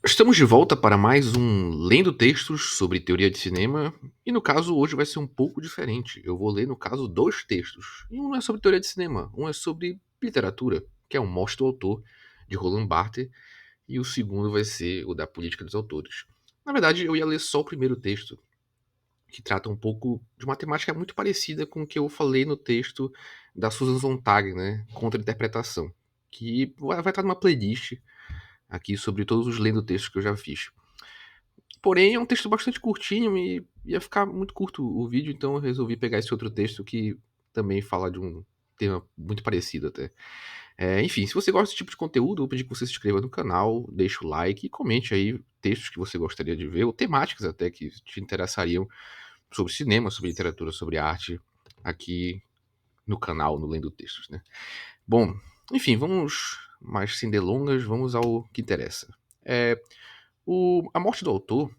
Estamos de volta para mais um Lendo Textos sobre teoria de cinema, e no caso hoje vai ser um pouco diferente. Eu vou ler, no caso, dois textos. E um não é sobre teoria de cinema, um é sobre literatura, que é o Morte do Autor, de Roland Barthes, e o segundo vai ser o da Política dos Autores. Na verdade, eu ia ler só o primeiro texto, que trata um pouco de uma temática muito parecida com o que eu falei no texto da Susan Sontag, né, Contra-interpretação, que vai estar numa playlist aqui sobre todos os lendo textos que eu já fiz. Porém, é um texto bastante curtinho e ia ficar muito curto o vídeo, então eu resolvi pegar esse outro texto que também fala de um tema muito parecido até. Enfim, se você gosta desse tipo de conteúdo, eu vou pedir que você se inscreva no canal, deixe o like e comente aí textos que você gostaria de ver, ou temáticas até que te interessariam sobre cinema, sobre literatura, sobre arte, aqui no canal, no Lendo Textos, né? Bom, enfim, vamos mais sem delongas, vamos ao que interessa. É, A Morte do Autor,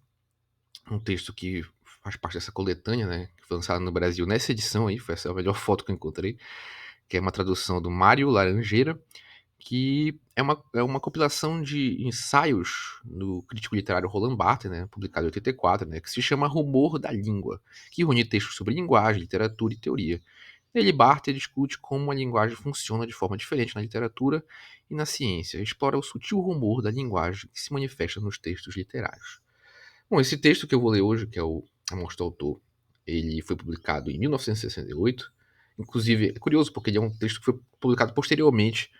um texto que faz parte dessa coletânea, né, que foi lançada no Brasil nessa edição aí, foi essa a melhor foto que eu encontrei, que é uma tradução do Mário Laranjeira, que é uma compilação de ensaios do crítico literário Roland Barthes, né, publicado em 84, né, que se chama Rumor da Língua, que reúne textos sobre linguagem, literatura e teoria. Nele, Barthes discute como a linguagem funciona de forma diferente na literatura e na ciência, explora o sutil rumor da linguagem que se manifesta nos textos literários. Bom, esse texto que eu vou ler hoje, que é o A Morte do Autor, ele foi publicado em 1968. Inclusive, é curioso porque ele é um texto que foi publicado posteriormente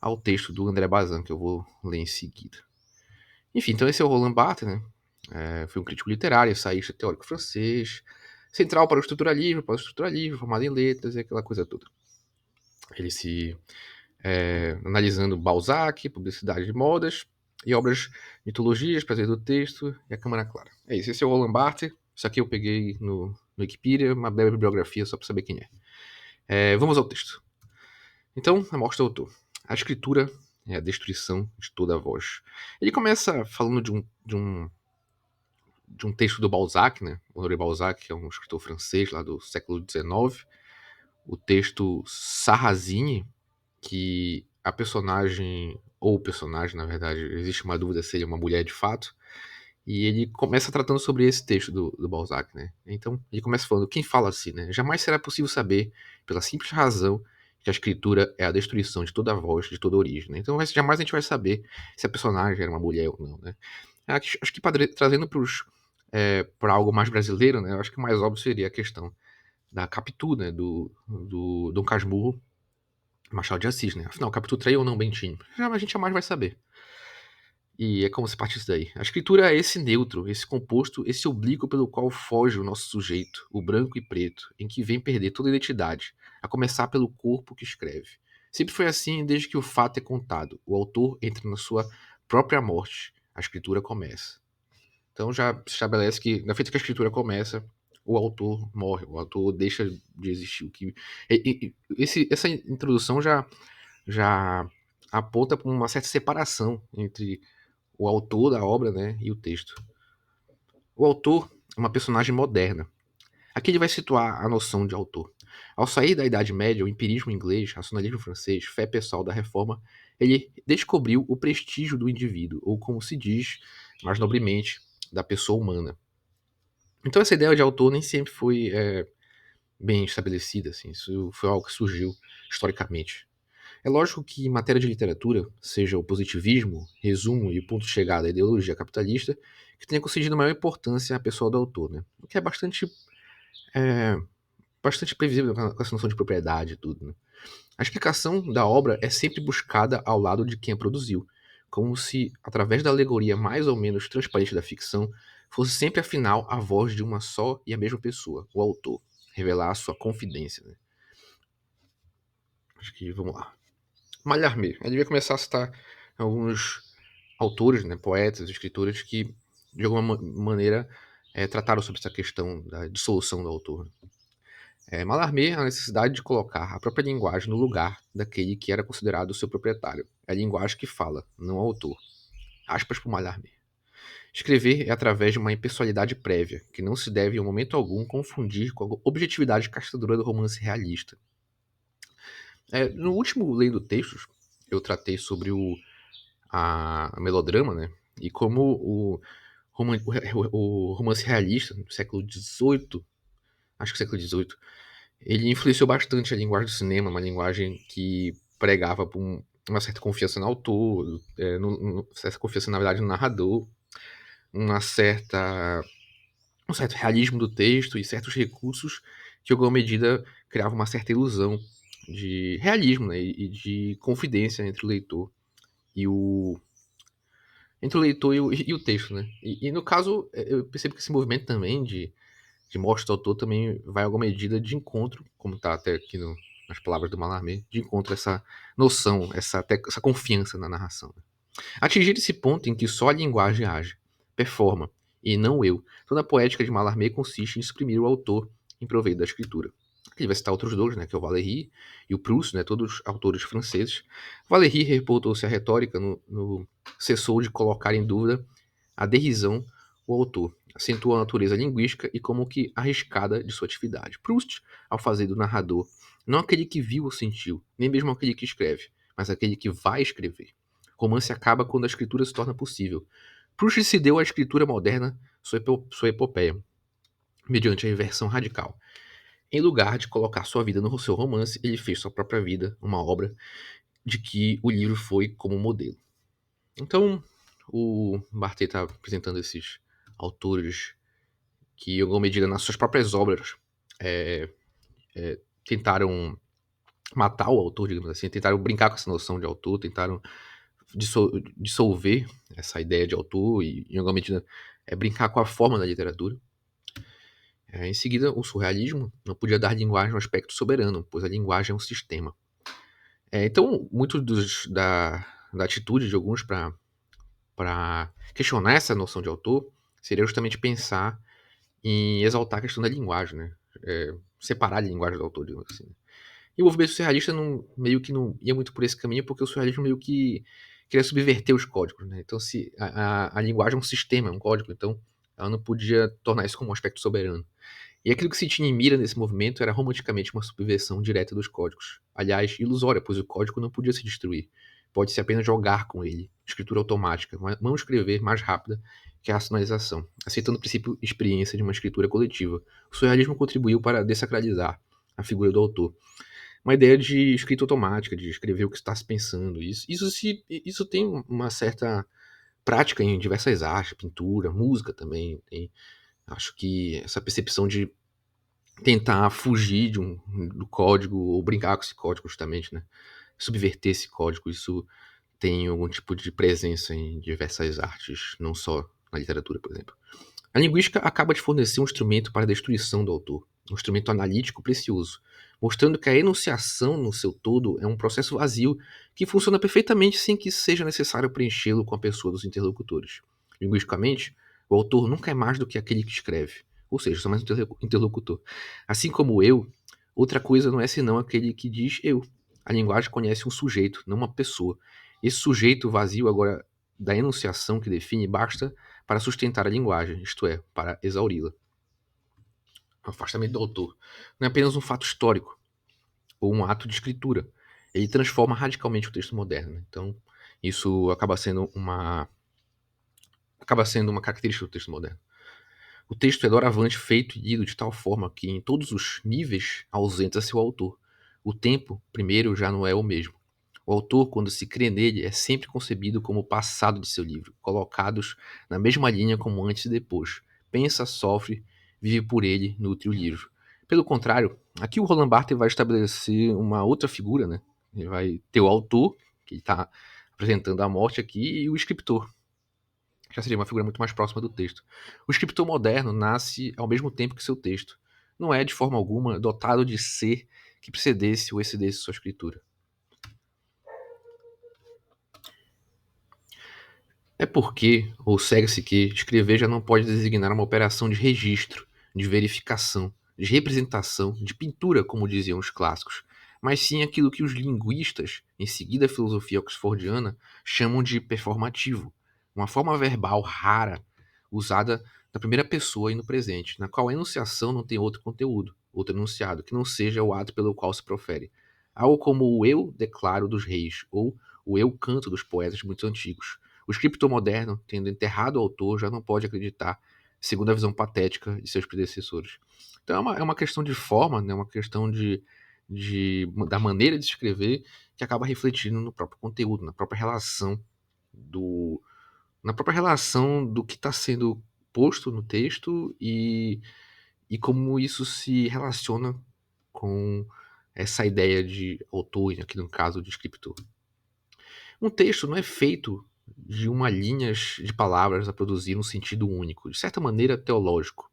ao texto do André Bazin, que eu vou ler em seguida. Enfim, então esse é o Roland Barthes, né? Foi um crítico literário, ensaísta teórico francês, central para o estruturalismo, formado em letras e aquela coisa toda. Ele se analisando Balzac, publicidade de modas e obras mitologias, prazer do texto e a Câmara Clara. É isso, esse é o Roland Barthes. Isso aqui eu peguei no Wikipedia, uma breve bibliografia só para saber quem é. Vamos ao texto. Então, a morte do autor. A escritura é a destruição de toda a voz. Ele começa falando de um texto do Balzac, né? Honoré Balzac, que é um escritor francês lá do século XIX. O texto Sarrazine, que a personagem, ou o personagem, na verdade, existe uma dúvida se ele é uma mulher de fato, e ele começa tratando sobre esse texto do Balzac, né? Então, ele começa falando, quem fala assim, né? Jamais será possível saber, pela simples razão, que a escritura é a destruição de toda a voz, de toda a origem, né? Então, jamais a gente vai saber se a personagem era uma mulher ou não, né? Acho que trazendo para algo mais brasileiro, né? Eu acho que o mais óbvio seria a questão da Capitu, né? Do Dom Casmurro, Machado de Assis, né? Afinal, Capitu traiu ou não Bentinho? A gente jamais vai saber. E é como se partisse daí. A escritura é esse neutro, esse composto, esse oblíquo pelo qual foge o nosso sujeito, o branco e preto, em que vem perder toda a identidade, a começar pelo corpo que escreve. Sempre foi assim desde que o fato é contado. O autor entra na sua própria morte. A escritura começa. Então já se estabelece que, na feita que a escritura começa, o autor morre, o autor deixa de existir. Essa introdução já aponta para uma certa separação entre o autor da obra, né, e o texto. O autor é uma personagem moderna. Aqui ele vai situar a noção de autor. Ao sair da Idade Média, o empirismo inglês, racionalismo francês, fé pessoal da Reforma, ele descobriu o prestígio do indivíduo, ou como se diz mais nobremente, da pessoa humana. Então essa ideia de autor nem sempre foi bem estabelecida, assim. Isso foi algo que surgiu historicamente. É lógico que em matéria de literatura, seja o positivismo, resumo e o ponto de chegada da ideologia capitalista, que tenha concedido maior importância à pessoa do autor, né? O que é é, bastante previsível com essa noção de propriedade e tudo, né? A explicação da obra é sempre buscada ao lado de quem a produziu, como se, através da alegoria mais ou menos transparente da ficção, fosse sempre afinal a voz de uma só e a mesma pessoa, o autor, revelar a sua confidência, né? Acho que vamos lá. Mallarmé. Ele vai começar a citar alguns autores, né, poetas, escritores que, de alguma maneira, trataram sobre essa questão da dissolução do autor. Mallarmé, a necessidade de colocar a própria linguagem no lugar daquele que era considerado o seu proprietário. É a linguagem que fala, não o autor. Aspas por Mallarmé. Escrever é através de uma impessoalidade prévia, que não se deve, em momento algum, confundir com a objetividade castradora do romance realista. No último Lendo Textos, eu tratei sobre a melodrama, né? E como o romance realista do século XVIII, acho que século XVIII, ele influenciou bastante a linguagem do cinema, uma linguagem que pregava por uma certa confiança no autor, certa confiança, na verdade, no narrador, uma certa, um certo realismo do texto e certos recursos que, em alguma medida, criavam uma certa ilusão de realismo, né, e de confidência entre o leitor e o, e o texto, né? E no caso, eu percebo que esse movimento também de morte do autor também vai, em alguma medida, de encontro, como está até aqui nas palavras do Mallarmé, de encontro a essa noção, essa confiança na narração. Atingir esse ponto em que só a linguagem age, performa, e não eu. Toda a poética de Mallarmé consiste em exprimir o autor em proveito da escritura. Ele vai citar outros dois, né, que é o Valéry e o Proust, né, todos autores franceses. Valéry reportou-se à retórica cessou de colocar em dúvida a derrisão o autor, acentuou a natureza linguística e como que arriscada de sua atividade. Proust, ao fazer do narrador, não aquele que viu ou sentiu, nem mesmo aquele que escreve, mas aquele que vai escrever. O romance acaba quando a escritura se torna possível. Proust se deu à escritura moderna sua epopeia, mediante a inversão radical. Em lugar de colocar sua vida no seu romance, ele fez sua própria vida uma obra de que o livro foi como modelo. Então, o Barthes está apresentando esses autores que, em alguma medida, nas suas próprias obras, é, tentaram matar o autor, digamos assim, tentaram brincar com essa noção de autor, tentaram dissolver essa ideia de autor e, em alguma medida, brincar com a forma da literatura. Em seguida, o surrealismo não podia dar linguagem um aspecto soberano, pois a linguagem é um sistema. Então, muito da atitude de alguns para questionar essa noção de autor seria justamente pensar em exaltar a questão da linguagem, né? Separar a linguagem do autor, digamos assim. E o movimento surrealista meio que não ia muito por esse caminho, porque o surrealismo meio que queria subverter os códigos, né? Então, se a linguagem é um sistema, é um código, então ela não podia tornar isso como um aspecto soberano. E aquilo que se tinha em mira nesse movimento era romanticamente uma subversão direta dos códigos. Aliás, ilusória, pois o código não podia se destruir. Pode-se apenas jogar com ele. Escritura automática, mão escrever mais rápida que a racionalização, aceitando o princípio experiência de uma escritura coletiva. O surrealismo contribuiu para desacralizar a figura do autor. Uma ideia de escrita automática, de escrever o que está se pensando. Isso tem uma certa prática em diversas artes, pintura, música também. Acho que essa percepção de tentar fugir do código ou brincar com esse código justamente, né? Subverter esse código, isso tem algum tipo de presença em diversas artes, não só na literatura, por exemplo. A linguística acaba de fornecer um instrumento para a destruição do autor, um instrumento analítico precioso, mostrando que a enunciação no seu todo é um processo vazio que funciona perfeitamente sem que seja necessário preenchê-lo com a pessoa dos interlocutores. Linguisticamente, o autor nunca é mais do que aquele que escreve, ou seja, só mais um interlocutor. Assim como eu, outra coisa não é senão aquele que diz eu. A linguagem conhece um sujeito, não uma pessoa. Esse sujeito vazio agora da enunciação que define basta para sustentar a linguagem, isto é, para exauri-la. O afastamento do autor não é apenas um fato histórico ou um ato de escritura. Ele transforma radicalmente o texto moderno. Né? Então, isso acaba sendo uma característica do texto moderno. O texto é doravante feito e lido de tal forma que, em todos os níveis, ausenta seu autor. O tempo, primeiro, já não é o mesmo. O autor, quando se crê nele, é sempre concebido como o passado de seu livro, colocados na mesma linha como antes e depois. Pensa, sofre, vive por ele, nutre o livro. Pelo contrário, aqui o Roland Barthes vai estabelecer uma outra figura, né? Ele vai ter o autor, que está apresentando a morte aqui, e o escritor, já seria uma figura muito mais próxima do texto. O escritor moderno nasce ao mesmo tempo que seu texto. Não é, de forma alguma, dotado de ser que precedesse ou excedesse sua escritura. É porque, ou segue-se que, escrever já não pode designar uma operação de registro, de verificação, de representação, de pintura, como diziam os clássicos, mas sim aquilo que os linguistas, em seguida a filosofia oxfordiana, chamam de performativo, uma forma verbal rara, usada na primeira pessoa e no presente, na qual a enunciação não tem outro conteúdo, outro enunciado, que não seja o ato pelo qual se profere. Algo como o eu declaro dos reis, ou o eu canto dos poetas muito antigos. O escritor moderno, tendo enterrado o autor, já não pode acreditar, segundo a visão patética de seus predecessores. Então é uma questão de forma, né? Uma questão da maneira de escrever que acaba refletindo no próprio conteúdo, do, na própria relação do que está sendo posto no texto e como isso se relaciona com essa ideia de autor, aqui no caso de escritor. Um texto não é feito de uma linha de palavras a produzir um sentido único, de certa maneira teológico,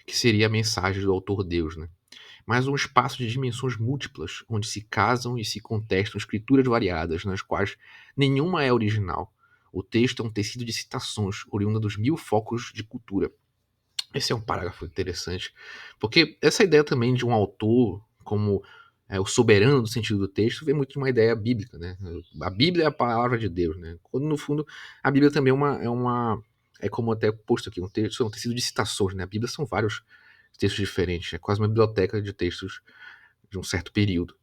que seria a mensagem do autor Deus, né? Mas um espaço de dimensões múltiplas, onde se casam e se contestam escrituras variadas, nas quais nenhuma é original. O texto é um tecido de citações, oriunda dos 1000 focos de cultura. Esse é um parágrafo interessante, porque essa ideia também de um autor como o soberano do sentido do texto vem muito de uma ideia bíblica, né? A Bíblia é a palavra de Deus, né? Quando no fundo a Bíblia também é como até posto aqui, um tecido de citações, né? A Bíblia são vários textos diferentes, é quase uma biblioteca de textos de um certo período.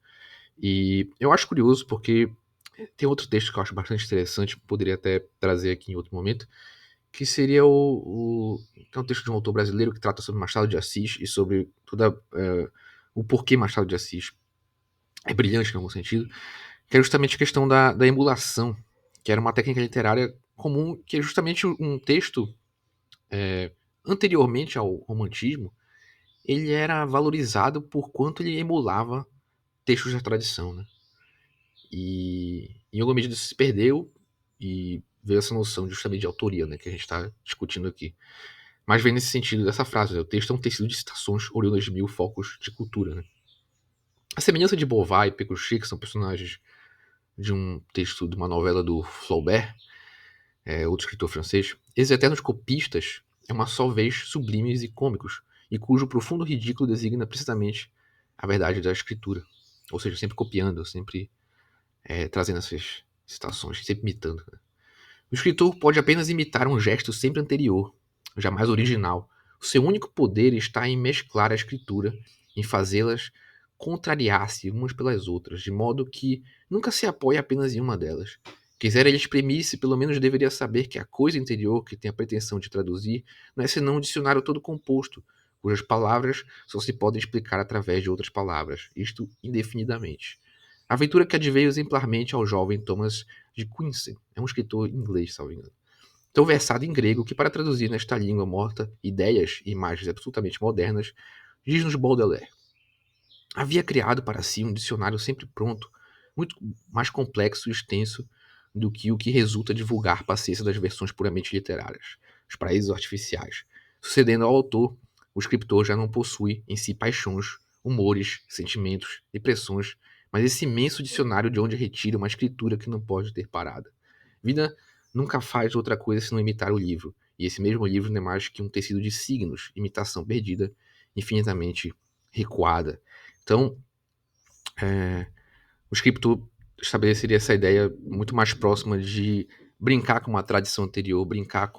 E eu acho curioso porque tem outro texto que eu acho bastante interessante, poderia até trazer aqui em outro momento, que seria que é um texto de um autor brasileiro que trata sobre Machado de Assis e sobre o porquê Machado de Assis é brilhante em algum sentido, que é justamente a questão da emulação, que era uma técnica literária comum, que é justamente um texto anteriormente ao romantismo, ele era valorizado por quanto ele emulava textos da tradição, né? E em alguma medida isso se perdeu e veio essa noção justamente de autoria, né, que a gente está discutindo aqui. Mas vem nesse sentido dessa frase, né? O texto é um tecido de citações oriundas de 1000 focos de cultura, né? A semelhança de Beauvoir e Pécuchet, que são personagens de um texto de uma novela do Flaubert, outro escritor francês, esses eternos copistas é uma só vez sublimes e cômicos, e cujo profundo ridículo designa precisamente a verdade da escritura. Ou seja, sempre copiando, sempre trazendo essas citações, sempre imitando. Né? O escritor pode apenas imitar um gesto sempre anterior, jamais original. O seu único poder está em mesclar a escritura, em fazê-las contrariar-se umas pelas outras, de modo que nunca se apoie apenas em uma delas. Quiser ele exprimir-se, pelo menos deveria saber que a coisa interior que tem a pretensão de traduzir não é senão um dicionário todo composto, cujas palavras só se podem explicar através de outras palavras, isto indefinidamente. A aventura que adveio exemplarmente ao jovem Thomas de Quincy, é um escritor inglês, salvo engano, tão versado em grego que, para traduzir nesta língua morta ideias e imagens absolutamente modernas, diz-nos Baudelaire. Havia criado para si um dicionário sempre pronto, muito mais complexo e extenso do que o que resulta de vulgar paciência das versões puramente literárias, os paraísos artificiais. Sucedendo ao autor, o escritor já não possui em si paixões, humores, sentimentos, impressões, mas esse imenso dicionário de onde retira uma escritura que não pode ter parada. Vida nunca faz outra coisa senão imitar o livro, e esse mesmo livro não é mais que um tecido de signos, imitação perdida, infinitamente recuada. Então, o escritor estabeleceria essa ideia muito mais próxima de brincar com uma tradição anterior, brincar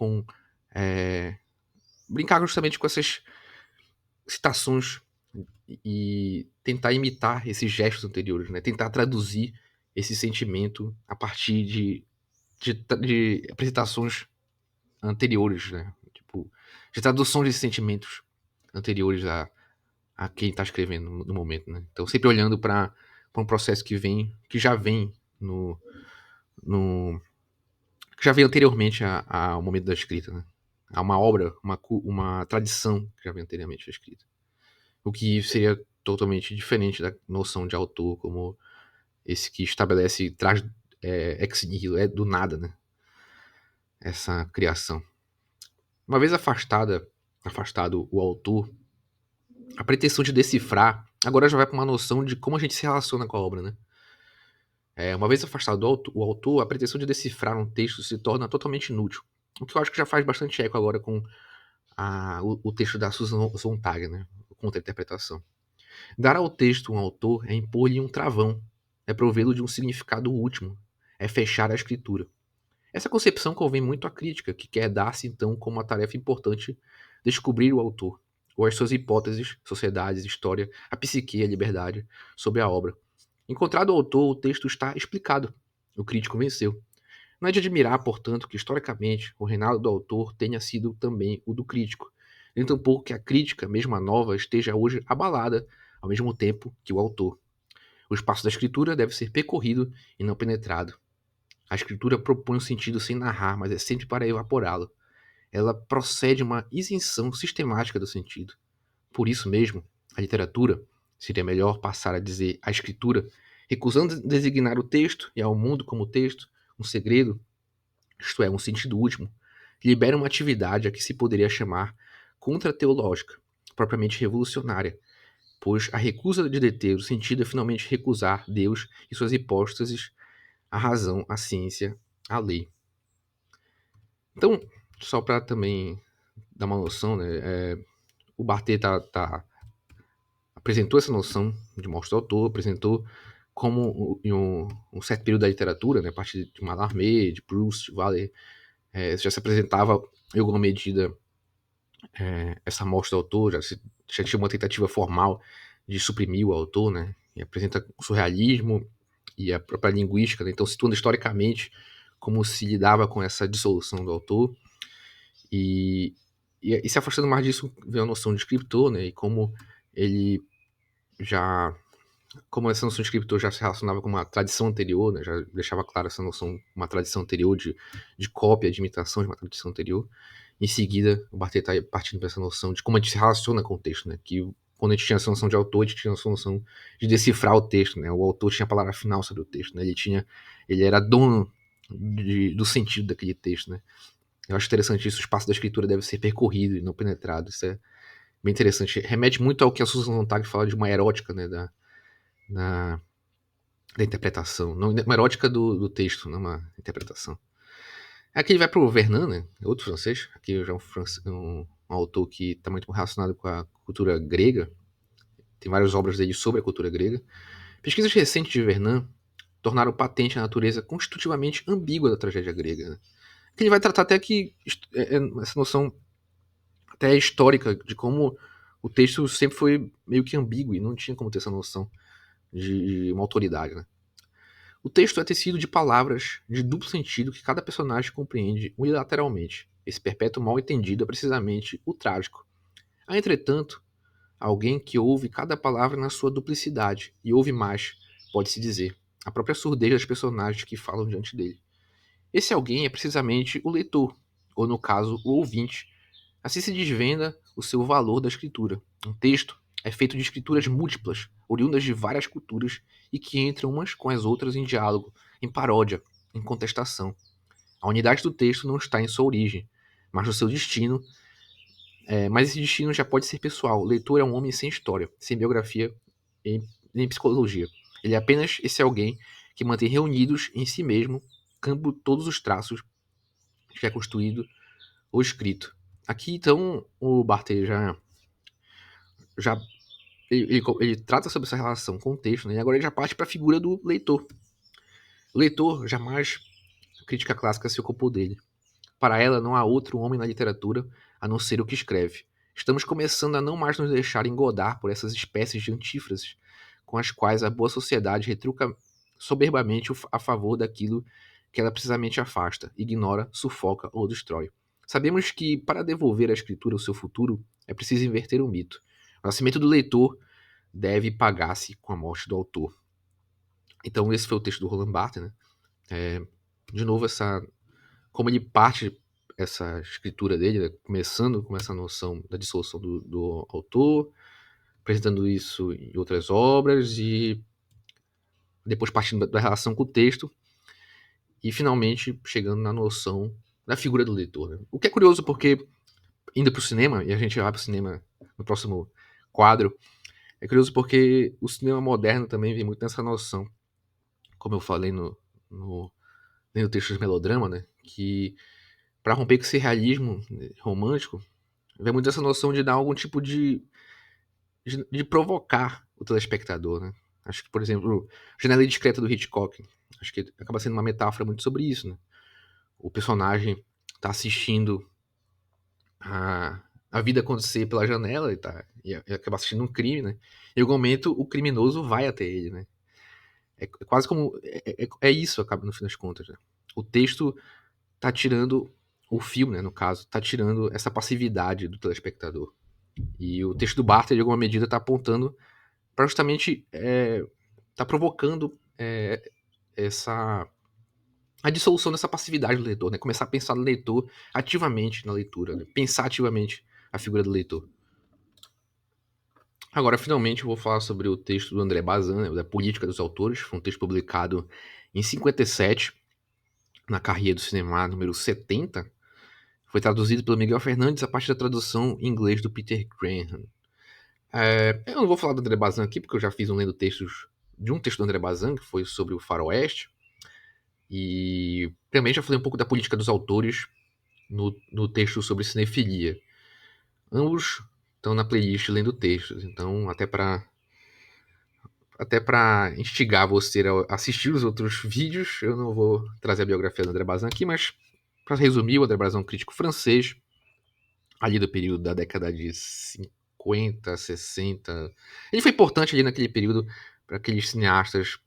justamente com essas citações e tentar imitar esses gestos anteriores, né? Tentar traduzir esse sentimento a partir de apresentações anteriores, né? Tipo, de traduções de sentimentos anteriores a quem está escrevendo no momento, né? Então, sempre olhando para um processo que já vem no, no que já veio anteriormente ao momento da escrita, né? Há uma obra, uma tradição que já veio anteriormente da escrita. O que seria totalmente diferente da noção de autor como esse que estabelece, traz ex nihilo, do nada, né? Essa criação. Uma vez afastado o autor, a pretensão de decifrar agora já vai para uma noção de como a gente se relaciona com a obra, né? Uma vez afastado o autor, a pretensão de decifrar um texto se torna totalmente inútil. O que eu acho que já faz bastante eco agora com o texto da Susan Sontag, né? Contra-interpretação. Dar ao texto um autor é impor-lhe um travão, é provê-lo de um significado último, é fechar a escritura. Essa concepção convém muito à crítica, que quer dar-se então como uma tarefa importante descobrir o autor, ou as suas hipóteses, sociedades, história, a psique e a liberdade sobre a obra. Encontrado o autor, o texto está explicado. O crítico venceu. Não é de admirar, portanto, que historicamente o reinado do autor tenha sido também o do crítico, nem tampouco que a crítica, mesmo a nova, esteja hoje abalada ao mesmo tempo que o autor. O espaço da escritura deve ser percorrido e não penetrado. A escritura propõe um sentido sem narrar, mas é sempre para evaporá-lo. Ela procede uma isenção sistemática do sentido. Por isso mesmo, a literatura, seria melhor passar a dizer a escritura, recusando designar o texto e ao mundo como texto, um segredo, isto é, um sentido último, libera uma atividade a que se poderia chamar contra-teológica, propriamente revolucionária, pois a recusa de deter o sentido é finalmente recusar Deus e suas hipóstases, a razão, a ciência, a lei. Então, só para também dar uma noção, né, o Barthet apresentou essa noção de morte do autor, apresentou como em um certo período da literatura, né, a partir de Mallarmé, de Proust, de Waller, já se apresentava em alguma medida essa morte do autor, já tinha uma tentativa formal de suprimir o autor, né, e apresenta o surrealismo e a própria linguística, né, então situando historicamente como se lidava com essa dissolução do autor, e se afastando mais disso vem a noção de escritor, né, e como ele já como essa noção de escritor já se relacionava com uma tradição anterior, né, já deixava claro essa noção, uma tradição anterior de cópia, de imitação de uma tradição anterior. Em seguida, o Barthet está partindo para essa noção de como a gente se relaciona com o texto, né, que quando a gente tinha essa noção de autor, a gente tinha essa noção de decifrar o texto, né, o autor tinha a palavra final sobre o texto, né, ele era dono do sentido daquele texto, né. Eu acho interessante isso, o espaço da escritura deve ser percorrido e não penetrado, isso é bem interessante. Remete muito ao que a Susan Sontag fala de uma erótica, né, da, da interpretação, não, uma erótica do texto, não uma interpretação. Aqui ele vai pro Vernon, né, outro francês, aqui já é um autor que está muito relacionado com a cultura grega, tem várias obras dele sobre a cultura grega. Pesquisas recentes de Vernon tornaram patente a natureza constitutivamente ambígua da tragédia grega. Né? Que ele vai tratar até que essa noção até histórica de como o texto sempre foi meio que ambíguo e não tinha como ter essa noção de uma autoridade. Né? O texto é tecido de palavras de duplo sentido que cada personagem compreende unilateralmente. Esse perpétuo mal entendido é precisamente o trágico. Há, entretanto, alguém que ouve cada palavra na sua duplicidade, e ouve mais, pode-se dizer, a própria surdez das personagens que falam diante dele. Esse alguém é precisamente o leitor, ou no caso, o ouvinte. Assim se desvenda o seu valor da escritura. Um texto é feito de escrituras múltiplas, oriundas de várias culturas e que entram umas com as outras em diálogo, em paródia, em contestação. A unidade do texto não está em sua origem, mas no seu destino. Mas esse destino já pode ser pessoal. O leitor é um homem sem história, sem biografia nem psicologia. Ele é apenas esse alguém que mantém reunidos em si mesmo campo todos os traços que é construído ou escrito. Aqui, então, o Barthes já ele trata sobre essa relação com o texto, né? E agora ele já parte para a figura do leitor. O leitor jamais a crítica clássica se ocupou dele. Para ela, não há outro homem na literatura a não ser o que escreve. Estamos começando a não mais nos deixar engodar por essas espécies de antífrases com as quais a boa sociedade retruca soberbamente a favor daquilo que ela precisamente afasta, ignora, sufoca ou destrói. Sabemos que, para devolver à escritura o seu futuro, é preciso inverter o mito. O nascimento do leitor deve pagar-se com a morte do autor. Então, esse foi o texto do Roland Barthes, né? De novo, como ele parte essa escritura dele, né? Começando com essa noção da dissolução do autor, apresentando isso em outras obras e depois partindo da relação com o texto e finalmente chegando na noção da figura do leitor. Né? O que é curioso porque, indo para o cinema, e a gente vai para o cinema no próximo quadro, é curioso porque o cinema moderno também vem muito nessa noção, como eu falei no texto de melodrama, né? Que para romper com esse realismo romântico, vem muito essa noção de dar algum tipo de provocar o telespectador, né? Acho que, por exemplo, Janela Indiscreta do Hitchcock, acho que acaba sendo uma metáfora muito sobre isso, né? O personagem tá assistindo a vida acontecer pela janela e acaba assistindo um crime, né? E em algum momento o criminoso vai até ele, né? É quase como. É isso, acaba no fim das contas, né? o texto tá tirando, o filme, né, no caso, tá tirando essa passividade do telespectador. E o texto do Barthes, de alguma medida, tá apontando para justamente tá provocando essa a dissolução dessa passividade do leitor, né? Começar a pensar no leitor ativamente na leitura, né? Pensar ativamente a figura do leitor. Agora, finalmente, eu vou falar sobre o texto do André Bazin, né, da Política dos Autores. Foi um texto publicado em 57, na Carreira do Cinema, número 70. Foi traduzido pelo Miguel Fernandes a partir da tradução em inglês do Peter Graham. Eu não vou falar do André Bazin aqui, porque eu já fiz lendo textos de um texto do André Bazin, que foi sobre o faroeste. E também já falei um pouco da política dos autores no texto sobre cinefilia. Ambos estão na playlist lendo textos, então até para instigar você a assistir os outros vídeos, eu não vou trazer a biografia do André Bazin aqui, mas para resumir, o André Bazin é um crítico francês, ali do período da década de 50, 60. Ele foi importante ali naquele período para aqueles cineastas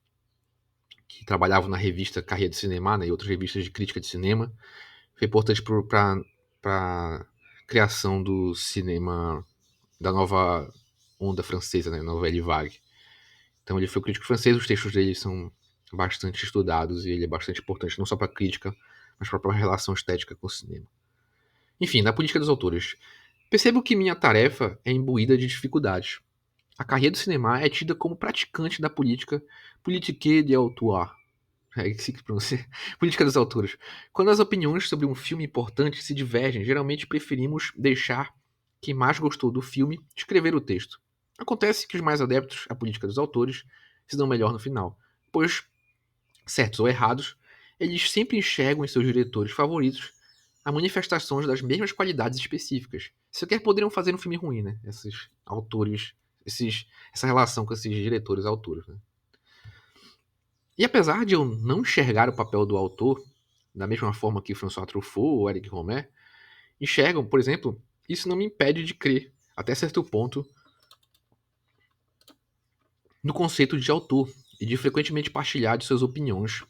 que trabalhavam na revista Carreira de Cinema, né, e outras revistas de crítica de cinema. Foi importante para a criação do cinema da nova onda francesa, né, Nouvelle Vague. Então ele foi um crítico francês, os textos dele são bastante estudados e ele é bastante importante não só para a crítica, mas para a relação estética com o cinema. Enfim, na política dos autores. Percebo que minha tarefa é imbuída de dificuldades. A carreira do cinema é tida como praticante da política politique de auteur. É assim que pronuncia. Política dos autores. Quando as opiniões sobre um filme importante se divergem, geralmente preferimos deixar quem mais gostou do filme escrever o texto. Acontece que os mais adeptos à política dos autores se dão melhor no final, pois, certos ou errados, eles sempre enxergam em seus diretores favoritos a manifestações das mesmas qualidades específicas. Sequer poderiam fazer um filme ruim, né? Esses autores, essa relação com esses diretores autores, né? E apesar de eu não enxergar o papel do autor da mesma forma que François Truffaut ou Eric Romer enxergam, por exemplo, isso não me impede de crer, até certo ponto, no conceito de autor e de frequentemente partilhar de suas opiniões,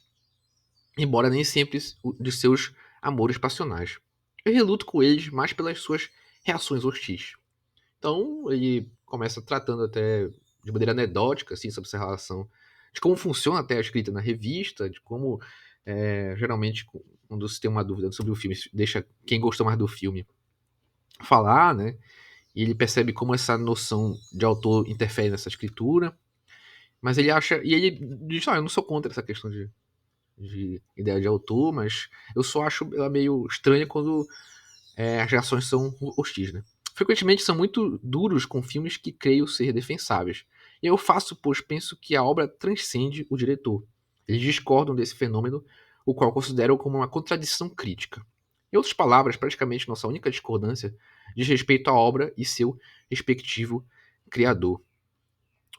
embora nem sempre de seus amores passionais. Eu reluto com eles mais pelas suas reações hostis. Então, ele começa tratando até de maneira anedótica, assim, sobre essa relação, de como funciona até a escrita na revista, de como, geralmente, quando se tem uma dúvida sobre o filme, deixa quem gostou mais do filme falar, né? E ele percebe como essa noção de autor interfere nessa escritura, mas ele acha, e ele diz, eu não sou contra essa questão de ideia de autor, mas eu só acho ela meio estranha quando as reações são hostis, né? Frequentemente são muito duros com filmes que creio ser defensáveis. E eu faço, pois penso que a obra transcende o diretor. Eles discordam desse fenômeno, o qual consideram como uma contradição crítica. Em outras palavras, praticamente nossa única discordância diz respeito à obra e seu respectivo criador.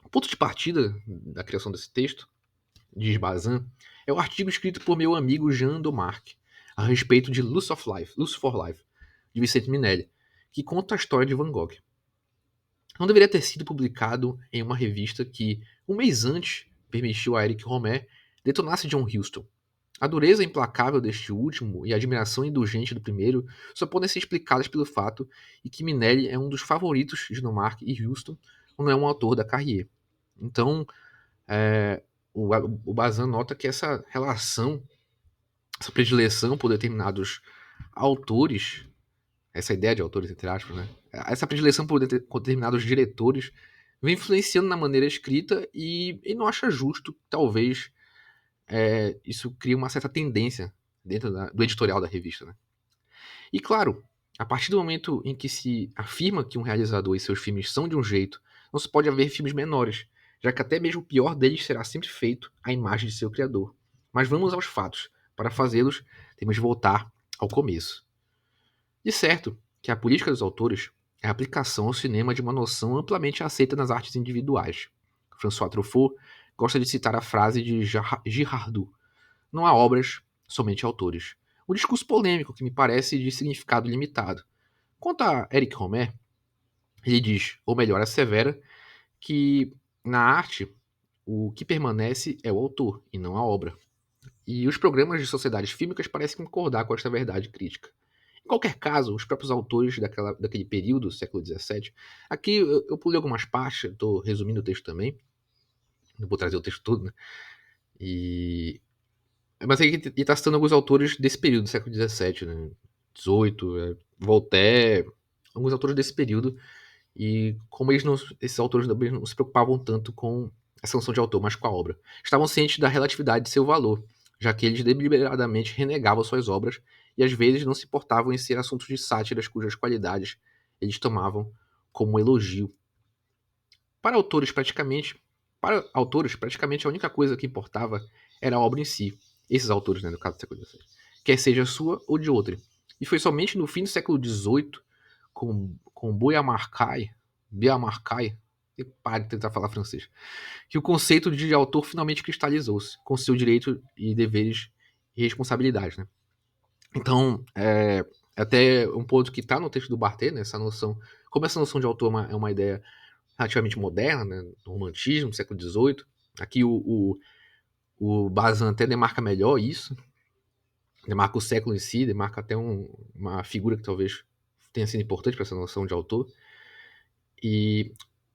O ponto de partida da criação desse texto, diz Bazin, é o artigo escrito por meu amigo Jean Domarque a respeito de Lust for Life, de Vicente Minelli, que conta a história de Van Gogh. Não deveria ter sido publicado em uma revista que, um mês antes, permitiu a Eric Romer detonasse John Huston. A dureza implacável deste último e a admiração indulgente do primeiro só podem ser explicadas pelo fato de que Minelli é um dos favoritos de Domarque e Huston, não é um autor da Carrier. Então, é, o Bazin nota que essa relação, essa predileção por determinados autores, essa ideia de autores, entre aspas, né? Essa predileção por determinados diretores vem influenciando na maneira escrita e não acha justo, talvez, isso cria uma certa tendência dentro do editorial da revista, né? E claro, a partir do momento em que se afirma que um realizador e seus filmes são de um jeito, não se pode haver filmes menores, já que até mesmo o pior deles será sempre feito à imagem de seu criador. Mas vamos aos fatos. Para fazê-los, temos de voltar ao começo. De certo que a política dos autores é a aplicação ao cinema de uma noção amplamente aceita nas artes individuais. François Truffaut gosta de citar a frase de Girardot: não há obras, somente autores. Um discurso polêmico que me parece de significado limitado. Quanto a Eric Romer, ele diz, ou melhor, assevera, que na arte o que permanece é o autor e não a obra. E os programas de sociedades fílmicas parecem concordar com esta verdade crítica. Em qualquer caso, os próprios autores daquele período, século XVII, aqui eu pulei algumas partes, estou resumindo o texto também, não vou trazer o texto todo, né? Mas aí ele está citando alguns autores desse período, do século XVII, né? XVIII, Voltaire, alguns autores desse período, e como esses autores também não se preocupavam tanto com essa noção de autor, mas com a obra. Estavam cientes da relatividade de seu valor, já que eles deliberadamente renegavam suas obras e às vezes não se importavam em ser assuntos de sátiras cujas qualidades eles tomavam como elogio. Para autores, praticamente a única coisa que importava era a obra em si. Esses autores, né, no caso do século XVI. Quer seja sua ou de outra. E foi somente no fim do século XVIII, com Beaumarchais, e pare de tentar falar francês, que o conceito de autor finalmente cristalizou-se, com seu direito e deveres e responsabilidades. Né? Então, até um ponto que está no texto do Barthes, né, essa noção, como essa noção de autor é uma ideia relativamente moderna, né, do romantismo, século XVIII. Aqui o Bazin até demarca melhor isso, demarca o século em si, demarca até uma figura que talvez tenha sido importante para essa noção de autor. E,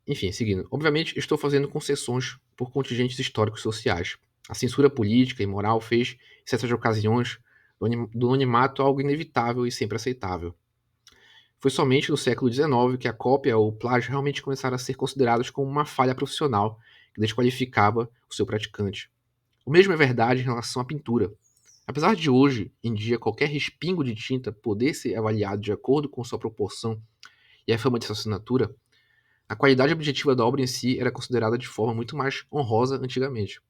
enfim, seguindo. Obviamente, estou fazendo concessões por contingentes históricos sociais. A censura política e moral fez, em certas ocasiões, do anonimato algo inevitável e sempre aceitável. Foi somente no século XIX que a cópia ou o plágio realmente começaram a ser considerados como uma falha profissional que desqualificava o seu praticante. O mesmo é verdade em relação à pintura. Apesar de hoje em dia qualquer respingo de tinta poder ser avaliado de acordo com sua proporção e a fama de sua assinatura, a qualidade objetiva da obra em si era considerada de forma muito mais honrosa antigamente.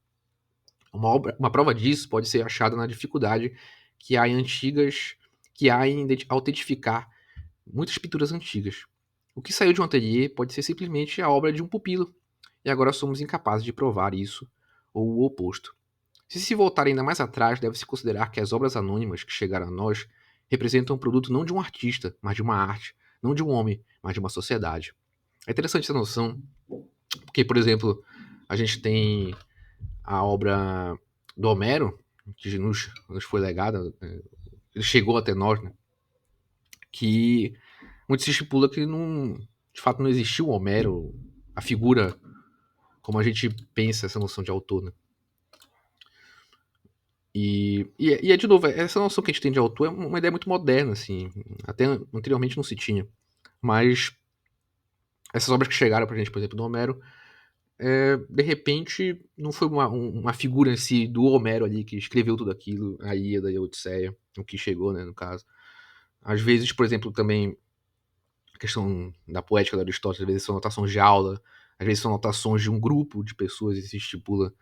Uma prova disso pode ser achada na dificuldade que há em autentificar muitas pinturas antigas. O que saiu de um ateliê pode ser simplesmente a obra de um pupilo, e agora somos incapazes de provar isso ou o oposto. Se voltar ainda mais atrás, deve-se considerar que as obras anônimas que chegaram a nós representam um produto não de um artista, mas de uma arte, não de um homem, mas de uma sociedade. É interessante essa noção, porque, por exemplo, a gente tem a obra do Homero, que nos foi legada, ele chegou até nós, né, que muito se estipula que de fato não existiu o Homero, a figura como a gente pensa essa noção de autor, né? E de novo, essa noção que a gente tem de autor é uma ideia muito moderna, assim. Até anteriormente não se tinha. Mas essas obras que chegaram pra gente, por exemplo, do Homero, de repente não foi uma figura em si do Homero ali que escreveu tudo aquilo, a Ilíada e a Odisseia, o que chegou, né, no caso. Às vezes, por exemplo, também a questão da poética da Aristóteles, às vezes são anotações de aula, às vezes são anotações de um grupo de pessoas e se estipula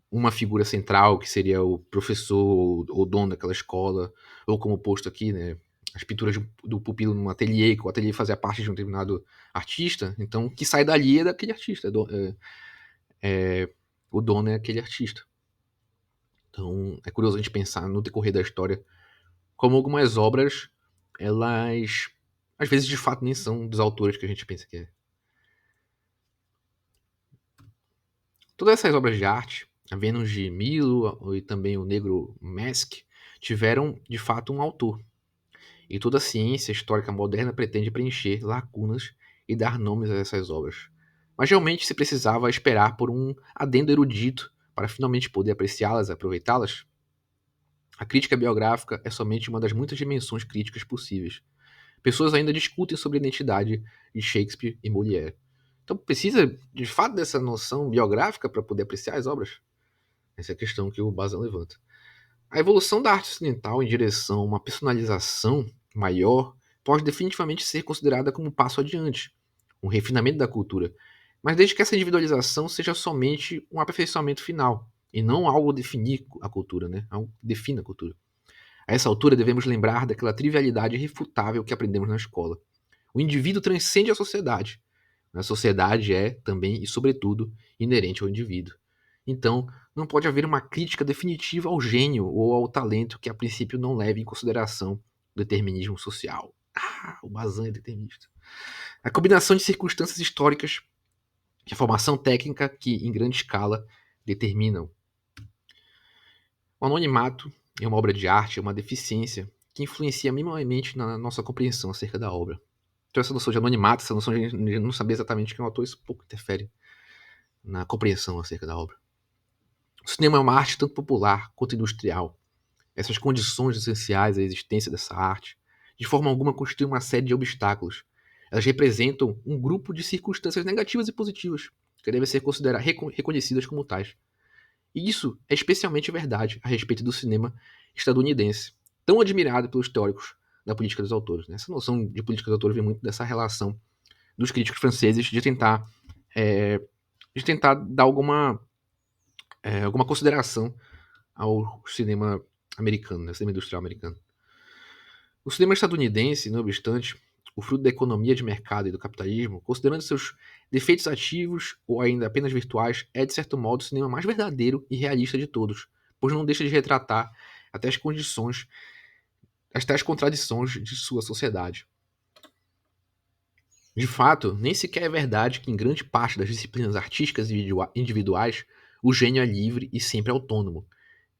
uma figura central, que seria o professor ou dono daquela escola, ou como posto aqui, né, as pinturas do pupilo num ateliê, que o ateliê fazia parte de um determinado artista, então o que sai dali é daquele artista, o dono é aquele artista. Então é curioso a gente pensar no decorrer da história como algumas obras, elas às vezes de fato nem são dos autores que a gente pensa que é. Todas essas obras de arte, a Vênus de Milo e também o Negro Mask, tiveram de fato um autor. E toda a ciência histórica moderna pretende preencher lacunas e dar nomes a essas obras. Mas realmente se precisava esperar por um adendo erudito para finalmente poder apreciá-las e aproveitá-las? A crítica biográfica é somente uma das muitas dimensões críticas possíveis. Pessoas ainda discutem sobre a identidade de Shakespeare e Molière. Então precisa de fato dessa noção biográfica para poder apreciar as obras? Essa é a questão que o Bazin levanta. A evolução da arte ocidental em direção a uma personalização maior pode definitivamente ser considerada como um passo adiante, um refinamento da cultura, mas desde que essa individualização seja somente um aperfeiçoamento final, e não algo definir a cultura, né? Algo que defina a cultura. A essa altura devemos lembrar daquela trivialidade irrefutável que aprendemos na escola. O indivíduo transcende a sociedade. A sociedade é, também e sobretudo, inerente ao indivíduo. Então, não pode haver uma crítica definitiva ao gênio ou ao talento que a princípio não leve em consideração o determinismo social. O Bazin é determinista. A combinação de circunstâncias históricas e a formação técnica que, em grande escala, determinam. O anonimato em uma obra de arte é uma deficiência que influencia minimamente na nossa compreensão acerca da obra. Então essa noção de anonimato, essa noção de não saber exatamente quem é o autor, isso pouco interfere na compreensão acerca da obra. O cinema é uma arte tanto popular quanto industrial. Essas condições essenciais à existência dessa arte, de forma alguma, constituem uma série de obstáculos. Elas representam um grupo de circunstâncias negativas e positivas, que devem ser reconhecidas como tais. E isso é especialmente verdade a respeito do cinema estadunidense, tão admirado pelos teóricos da política dos autores. Essa noção de política dos autores vem muito dessa relação dos críticos franceses é, de tentar dar alguma consideração ao cinema americano, né, cinema industrial americano. O cinema estadunidense, não obstante, o fruto da economia de mercado e do capitalismo, considerando seus defeitos ativos ou ainda apenas virtuais, é de certo modo o cinema mais verdadeiro e realista de todos, pois não deixa de retratar até as tais contradições de sua sociedade. De fato, nem sequer é verdade que em grande parte das disciplinas artísticas individuais o gênio é livre e sempre autônomo.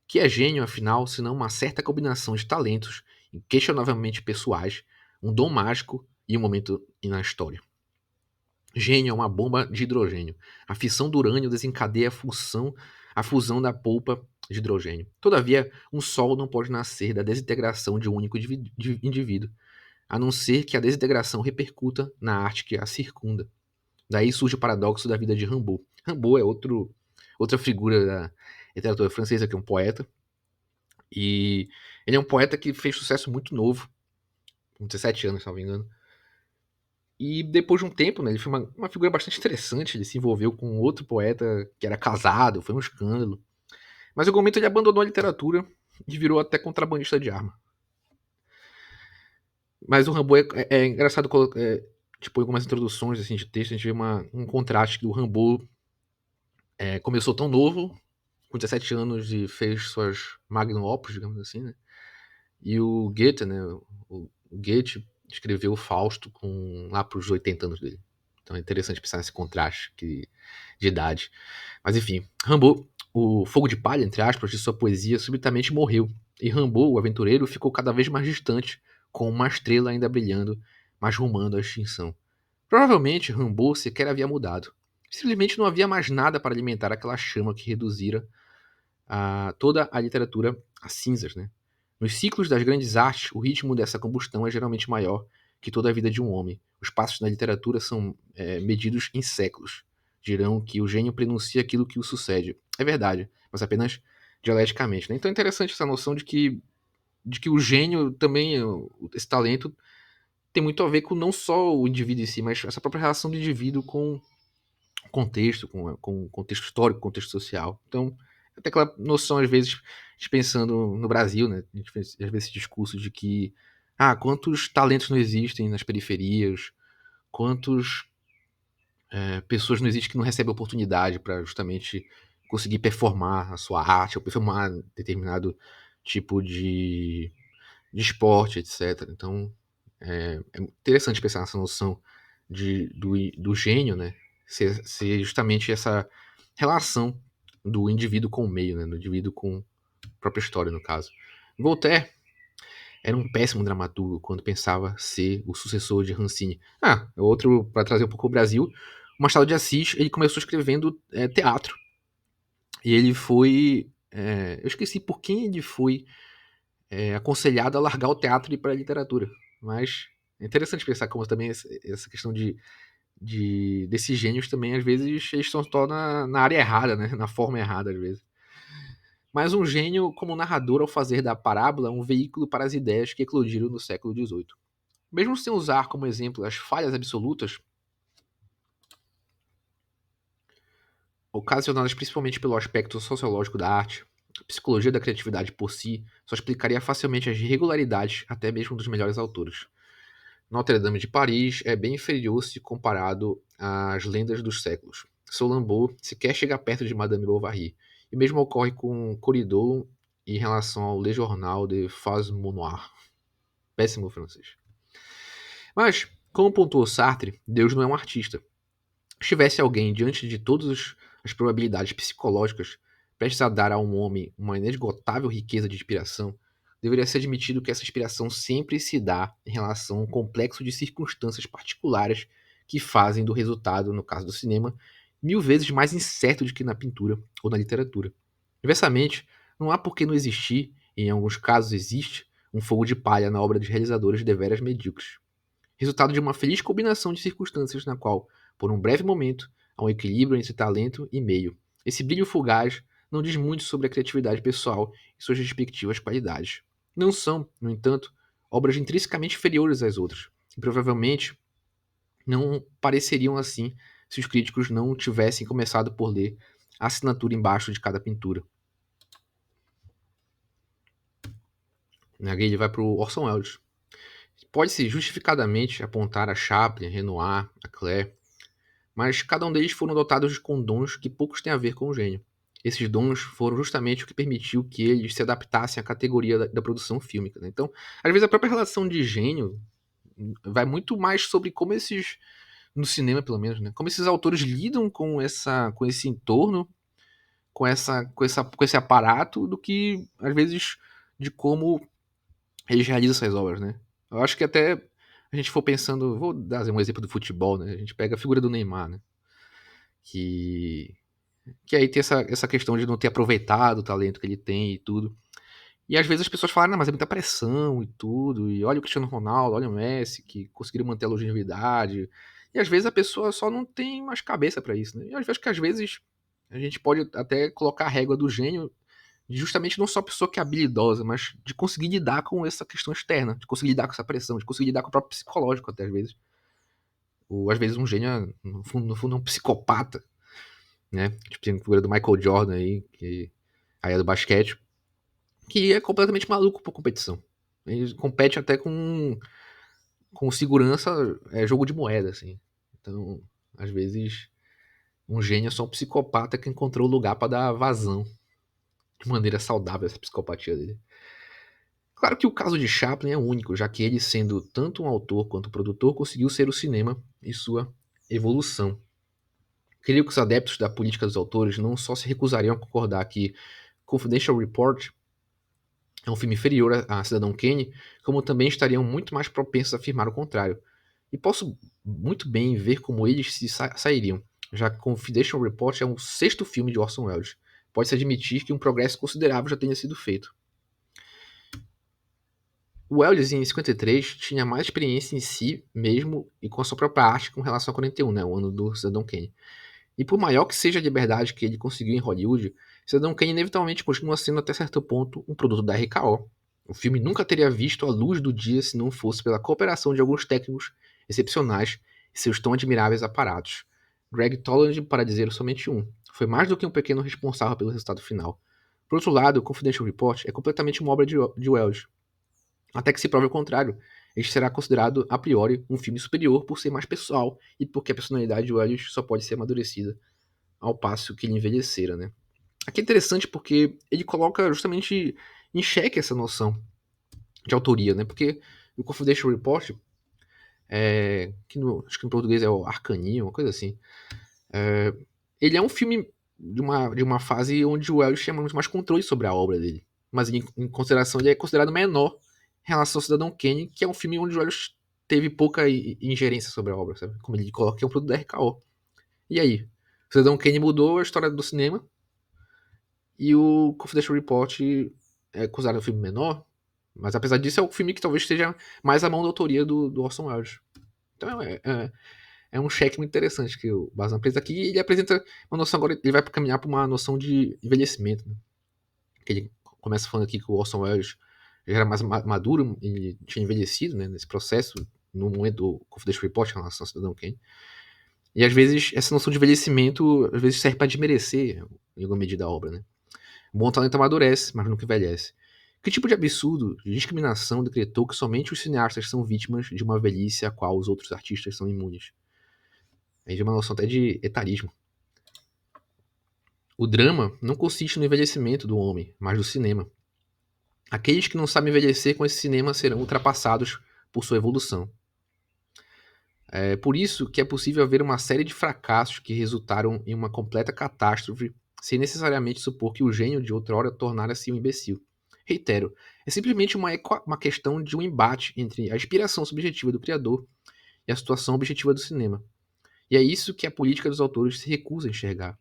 Que é gênio, afinal, senão uma certa combinação de talentos inquestionavelmente pessoais, um dom mágico e um momento na história. Gênio é uma bomba de hidrogênio. A fissão do urânio desencadeia a fusão da polpa de hidrogênio. Todavia, um sol não pode nascer da desintegração de um único indivíduo, a não ser que a desintegração repercuta na arte que a circunda. Daí surge o paradoxo da vida de Rimbaud. Rimbaud é outra figura da literatura francesa, que é um poeta, e ele é um poeta que fez sucesso muito novo, com 17 anos, se não me engano. E depois de um tempo, né, ele foi uma figura bastante interessante. Ele se envolveu com outro poeta que era casado, foi um escândalo. Mas em algum momento ele abandonou a literatura e virou até contrabandista de arma. Mas o Rimbaud é engraçado, tipo, em algumas introduções assim, de texto, a gente vê um contraste que o Rimbaud começou tão novo, com 17 anos, e fez suas magnum opus, digamos assim, né? E o Goethe, né? O Goethe escreveu o Fausto lá para os 80 anos dele. Então é interessante pensar nesse contraste de idade. Mas enfim, Rimbaud, o fogo de palha, entre aspas, de sua poesia subitamente morreu. E Rimbaud, o aventureiro, ficou cada vez mais distante, com uma estrela ainda brilhando, mas rumando à extinção. Provavelmente Rimbaud sequer havia mudado. Simplesmente não havia mais nada para alimentar aquela chama que reduzira toda a literatura a cinzas, né? Nos ciclos das grandes artes, o ritmo dessa combustão é geralmente maior que toda a vida de um homem. Os passos na literatura são medidos em séculos. Dirão que o gênio prenuncia aquilo que o sucede. É verdade, mas apenas dialeticamente. Né? Então é interessante essa noção de que o gênio também, esse talento, tem muito a ver com não só o indivíduo em si, mas essa própria relação do indivíduo com contexto, com contexto histórico, contexto social. Então, até aquela noção, às vezes, de pensando no Brasil, né? A gente fez, às vezes, esse discurso de que, quantos talentos não existem nas periferias, quantas pessoas não existem que não recebem oportunidade para justamente conseguir performar a sua arte, ou performar determinado tipo de esporte, etc. Então, é interessante pensar nessa noção do gênio, né? Ser justamente essa relação do indivíduo com o meio, né? Do indivíduo com a própria história, no caso. Voltaire era um péssimo dramaturgo quando pensava ser o sucessor de Rancine. Outro, para trazer um pouco o Brasil, o Machado de Assis, ele começou escrevendo teatro. E ele foi... eu esqueci por quem ele foi aconselhado a largar o teatro e ir para a literatura. Mas é interessante pensar como também essa questão desses gênios também, às vezes, eles estão só na área errada, né? Na forma errada, às vezes. Mas um gênio como narrador ao fazer da parábola um veículo para as ideias que eclodiram no século XVIII. Mesmo sem usar como exemplo as falhas absolutas, ocasionadas principalmente pelo aspecto sociológico da arte, a psicologia da criatividade por si só explicaria facilmente as irregularidades até mesmo dos melhores autores. Notre-Dame de Paris é bem inferior se comparado às lendas dos séculos. Solambeau sequer chega perto de Madame Bovary. E mesmo ocorre com Corridor em relação ao Le Journal de Phase Noir. Péssimo francês. Mas, como pontuou Sartre, Deus não é um artista. Se tivesse alguém diante de todas as probabilidades psicológicas prestes a dar a um homem uma inesgotável riqueza de inspiração, deveria ser admitido que essa inspiração sempre se dá em relação a um complexo de circunstâncias particulares que fazem do resultado, no caso do cinema, 1000 vezes mais incerto do que na pintura ou na literatura. Inversamente, não há por que não existir, e em alguns casos existe, um fogo de palha na obra dos realizadores deveras medíocres. Resultado de uma feliz combinação de circunstâncias na qual, por um breve momento, há um equilíbrio entre talento e meio. Esse brilho fugaz não diz muito sobre a criatividade pessoal e suas respectivas qualidades. Não são, no entanto, obras intrinsecamente inferiores às outras, e provavelmente não pareceriam assim se os críticos não tivessem começado por ler a assinatura embaixo de cada pintura. Aqui ele vai para o Orson Welles. Pode-se justificadamente apontar a Chaplin, a Renoir, a Clare, mas cada um deles foram dotados com dons que poucos têm a ver com o gênio. Esses dons foram justamente o que permitiu que eles se adaptassem à categoria da produção fílmica, né? Então, às vezes a própria relação de gênio vai muito mais sobre como esses, no cinema pelo menos, né? Como esses autores lidam com esse entorno, com esse aparato, do que às vezes de como eles realizam essas obras, né? Eu acho que até a gente for pensando, vou dar um exemplo do futebol, né? A gente pega a figura do Neymar, né? Que, que aí tem essa questão de não ter aproveitado o talento que ele tem e tudo. E às vezes as pessoas falam, não, mas é muita pressão e tudo, e olha o Cristiano Ronaldo, olha o Messi, que conseguiram manter a longevidade. E às vezes a pessoa só não tem mais cabeça pra isso, né? E às vezes a gente pode até colocar a régua do gênio de justamente não só a pessoa que é habilidosa, mas de conseguir lidar com essa questão externa, de conseguir lidar com essa pressão, de conseguir lidar com o próprio psicológico até às vezes. Ou às vezes um gênio, no fundo é um psicopata, né? Tipo, tem a figura do Michael Jordan aí, que aí é do basquete, que é completamente maluco por competição. Ele compete até com segurança, é jogo de moeda, assim. Então, às vezes, um gênio é só um psicopata que encontrou o lugar para dar vazão de maneira saudável essa psicopatia dele. Claro que o caso de Chaplin é único, já que ele, sendo tanto um autor quanto um produtor, conseguiu ser o cinema e sua evolução. Creio que os adeptos da política dos autores não só se recusariam a concordar que Confidential Report é um filme inferior a Cidadão Kane, como também estariam muito mais propensos a afirmar o contrário. E posso muito bem ver como eles se sairiam, já que Confidential Report é um sexto filme de Orson Welles. Pode-se admitir que um progresso considerável já tenha sido feito. O Welles, em 53, tinha mais experiência em si mesmo e com a sua própria arte com relação a 41, né, o ano do Cidadão Kane. E por maior que seja a liberdade que ele conseguiu em Hollywood, Cidadão Kane inevitavelmente continua sendo até certo ponto um produto da RKO. O filme nunca teria visto a luz do dia se não fosse pela cooperação de alguns técnicos excepcionais e seus tão admiráveis aparatos. Greg Toland, para dizer somente um, foi mais do que um pequeno responsável pelo resultado final. Por outro lado, o Confidential Report é completamente uma obra de Wells, até que se prove o contrário. Este será considerado, a priori, um filme superior por ser mais pessoal e porque a personalidade de Wells só pode ser amadurecida ao passo que ele envelhecera, né? Aqui é interessante porque ele coloca justamente em xeque essa noção de autoria, né? Porque o Confidential Report, acho que em português é o Arcaninho, uma coisa assim, ele é um filme de uma fase onde o Wells tinha muito mais controle sobre a obra dele. Mas em consideração, ele é considerado menor em relação ao Cidadão Kane, que é um filme onde o Wells teve pouca ingerência sobre a obra, sabe? Como ele coloca, que é um produto da RKO. E aí? O Cidadão Kane mudou a história do cinema e o Confidential Report é considerado um filme menor, mas apesar disso é o filme que talvez esteja mais à mão da autoria do Orson Welles. Então é um cheque muito interessante que o Bazan apresenta aqui, e ele apresenta uma noção, agora ele vai caminhar para uma noção de envelhecimento, né? Que ele começa falando aqui que o Orson Welles já era mais maduro, ele tinha envelhecido, né, nesse processo, no momento do Confidential Report em relação ao Cidadão Kane. E às vezes essa noção de envelhecimento às vezes serve para desmerecer em alguma medida a obra, né? O bom talento amadurece, mas nunca envelhece. Que tipo de absurdo de discriminação decretou que somente os cineastas são vítimas de uma velhice a qual os outros artistas são imunes? Aí vem uma noção até de etarismo. O drama não consiste no envelhecimento do homem, mas do cinema. Aqueles que não sabem envelhecer com esse cinema serão ultrapassados por sua evolução. É por isso que é possível haver uma série de fracassos que resultaram em uma completa catástrofe sem necessariamente supor que o gênio de outrora tornara-se um imbecil. Reitero, é simplesmente uma questão de um embate entre a inspiração subjetiva do criador e a situação objetiva do cinema. E é isso que a política dos autores se recusa a enxergar.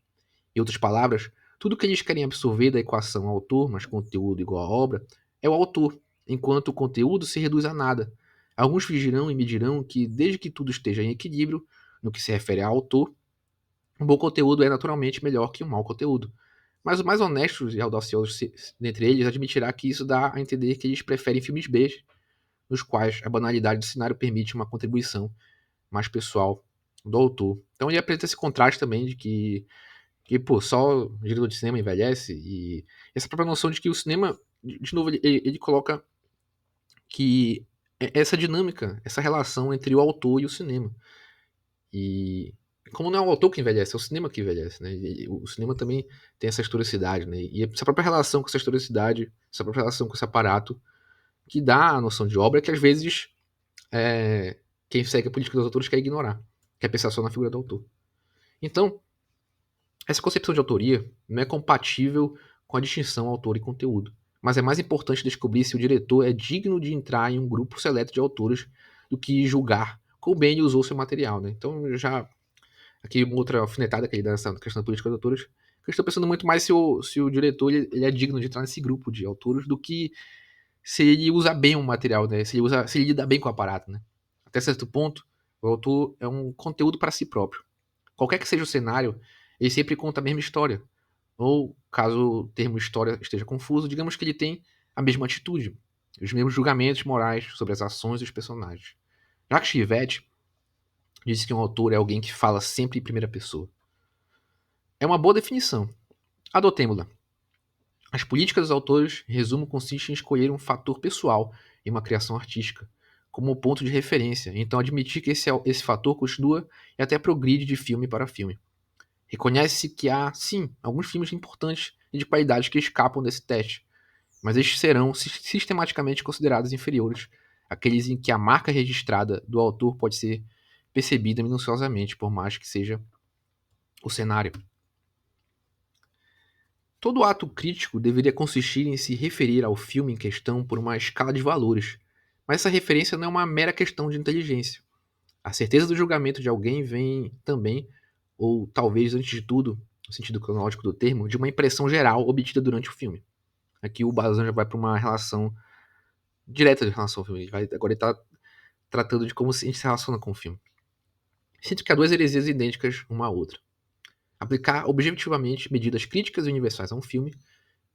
Em outras palavras, tudo que eles querem absorver da equação autor mais conteúdo igual a obra é o autor, enquanto o conteúdo se reduz a nada. Alguns fingirão e me dirão que, desde que tudo esteja em equilíbrio, no que se refere ao autor, um bom conteúdo é naturalmente melhor que um mau conteúdo. Mas os mais honestos e audaciosos dentre eles admitirá que isso dá a entender que eles preferem filmes B, nos quais a banalidade do cenário permite uma contribuição mais pessoal do autor. Então ele apresenta esse contraste também de que pô, só o diretor de cinema envelhece, e essa própria noção de que o cinema, de novo, ele coloca que essa dinâmica, essa relação entre o autor e o cinema. E como não é o autor que envelhece, é o cinema que envelhece, né? E o cinema também tem essa historicidade, né? E essa própria relação com essa historicidade, essa própria relação com esse aparato, que dá a noção de obra que às vezes quem segue a política dos autores quer ignorar, quer pensar só na figura do autor. Então, essa concepção de autoria não é compatível com a distinção autor e conteúdo, mas é mais importante descobrir se o diretor é digno de entrar em um grupo seleto de autores do que julgar como bem ele usou seu material, né? Então, já aqui uma outra alfinetada que ele dá nessa questão da política dos autores, eu estou pensando muito mais se o diretor ele é digno de entrar nesse grupo de autores do que se ele usa bem o material, né? Se ele lida bem com o aparato, né? Até certo ponto, o autor é um conteúdo para si próprio. Qualquer que seja o cenário, ele sempre conta a mesma história. Ou, caso o termo história esteja confuso, digamos que ele tem a mesma atitude, os mesmos julgamentos morais sobre as ações dos personagens. Jacques Rivette disse que um autor é alguém que fala sempre em primeira pessoa. É uma boa definição. Adotemo-la. As políticas dos autores, em resumo, consistem em escolher um fator pessoal em uma criação artística como ponto de referência, então admitir que esse fator continua e até progride de filme para filme. Reconhece-se que há, sim, alguns filmes importantes e de qualidade que escapam desse teste, mas estes serão sistematicamente considerados inferiores àqueles em que a marca registrada do autor pode ser percebida minuciosamente, por mais que seja o cenário. Todo ato crítico deveria consistir em se referir ao filme em questão por uma escala de valores, mas essa referência não é uma mera questão de inteligência. A certeza do julgamento de alguém vem também, ou talvez antes de tudo, no sentido cronológico do termo, de uma impressão geral obtida durante o filme. Aqui o Bazan já vai para uma relação direta de relação ao filme. Agora ele está tratando de como a gente se relaciona com o filme. Sinto que há duas heresias idênticas uma à outra. Aplicar objetivamente medidas críticas e universais a um filme,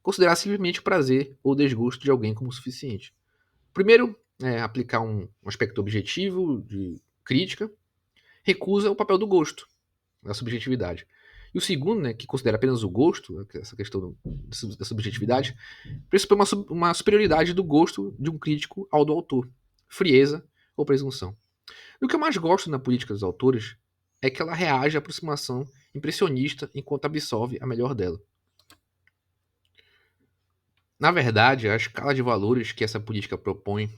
considerar simplesmente o prazer ou o desgosto de alguém como suficiente. Primeiro, aplicar um aspecto objetivo de crítica, recusa o papel do gosto, da subjetividade. E o segundo, né, que considera apenas o gosto, essa questão da subjetividade, pressupõe uma superioridade do gosto de um crítico ao do autor, frieza ou presunção. E o que eu mais gosto na política dos autores é que ela reage à aproximação impressionista enquanto absorve a melhor dela. Na verdade, a escala de valores que essa política propõe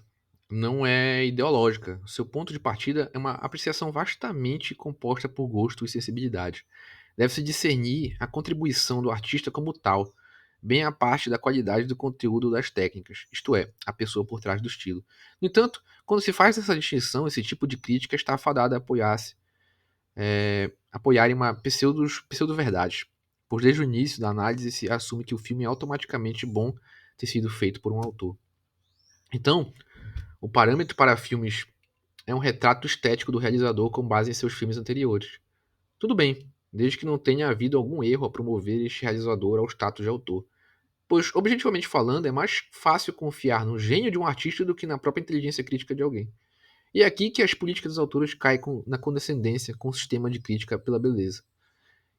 não é ideológica. Seu ponto de partida é uma apreciação vastamente composta por gosto e sensibilidade. Deve-se discernir a contribuição do artista como tal, bem a parte da qualidade do conteúdo das técnicas, isto é, a pessoa por trás do estilo. No entanto, quando se faz essa distinção, esse tipo de crítica está fadada a apoiar em uma pseudo-verdade, pois desde o início da análise se assume que o filme é automaticamente bom ter sido feito por um autor. Então, o parâmetro para filmes é um retrato estético do realizador com base em seus filmes anteriores. Tudo bem, desde que não tenha havido algum erro a promover este realizador ao status de autor. Pois, objetivamente falando, é mais fácil confiar no gênio de um artista do que na própria inteligência crítica de alguém. E é aqui que as políticas dos autores caem na condescendência com o sistema de crítica pela beleza.